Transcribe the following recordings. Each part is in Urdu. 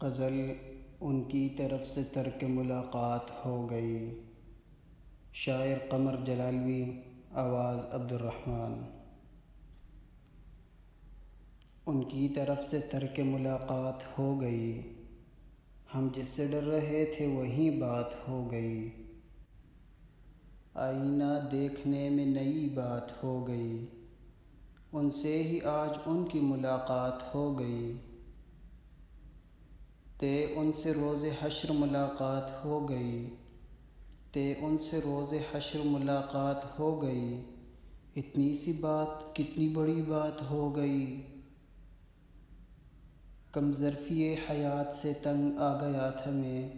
غزل ان کی طرف سے ترک ملاقات ہو گئی۔ شاعر قمر جلالوی، آواز عبدالرحمن۔ ان کی طرف سے ترک ملاقات ہو گئی، ہم جس سے ڈر رہے تھے وہی بات ہو گئی۔ آئینہ دیکھنے میں نئی بات ہو گئی، ان سے ہی آج ان کی ملاقات ہو گئی۔ تے ان سے روز حشر ملاقات ہو گئی، تے ان سے روز حشر ملاقات ہو گئی۔ اتنی سی بات کتنی بڑی بات ہو گئی، کم ظرفی حیات سے تنگ آ گیا تھا میں،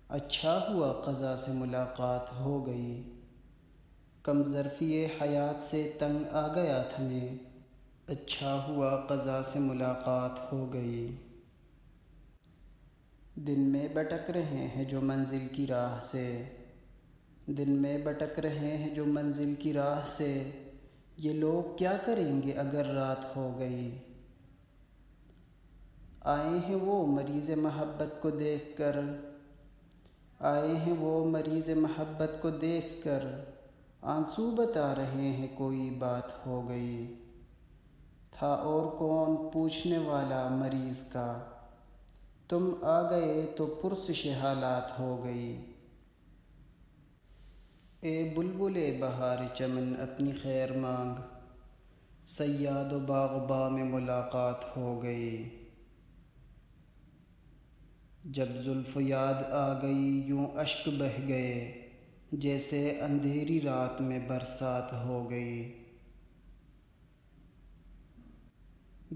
اچھا ہوا قضا سے ملاقات ہو گئی۔ کم ظرفی حیات سے تنگ آ گیا تھا میں، اچھا ہوا قضا سے ملاقات ہو گئی۔ دن میں بھٹک رہے ہیں جو منزل کی راہ سے، دن میں بھٹک رہے ہیں جو منزل کی راہ سے، یہ لوگ کیا کریں گے اگر رات ہو گئی۔ آئے ہیں وہ مریض محبت کو دیکھ کر، آئے ہیں وہ مریض محبت کو دیکھ کر، آنسو بتا رہے ہیں کوئی بات ہو گئی۔ تھا اور کون پوچھنے والا مریض کا، تم آ گئے تو پرسش حالات ہو گئی۔ اے بلبل بہار چمن اپنی خیر مانگ، صیاد و باغباں میں ملاقات ہو گئی۔ جب زلف یاد آ گئی یوں اشک بہہ گئے، جیسے اندھیری رات میں برسات ہو گئی۔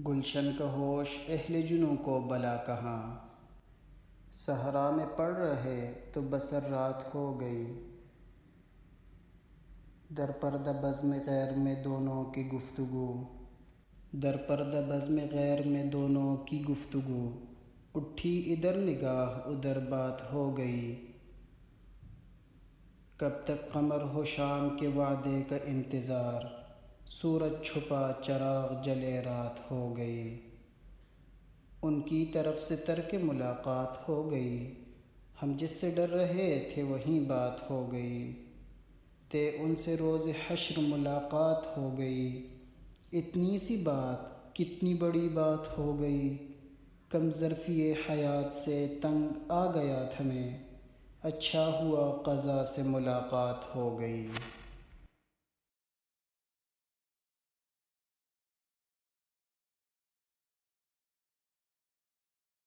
گلشن کا ہوش اہل جنوں کو بلا کہاں، صحرا میں پڑ رہے تو بسر رات ہو گئی۔ در پردہ بزم غیر میں دونوں کی گفتگو، در پردہ بزم غیر میں دونوں کی گفتگو، اٹھی ادھر نگاہ ادھر بات ہو گئی۔ کب تک قمر ہو شام کے وعدے کا انتظار، سورج چھپا چراغ جلے رات ہو گئی۔ ان کی طرف سے ترک ملاقات ہو گئی، ہم جس سے ڈر رہے تھے وہی بات ہو گئی۔ تے ان سے روز حشر ملاقات ہو گئی، اتنی سی بات کتنی بڑی بات ہو گئی، کم ظرفی حیات سے تنگ آ گیا تھا میں، اچھا ہوا قضا سے ملاقات ہو گئی۔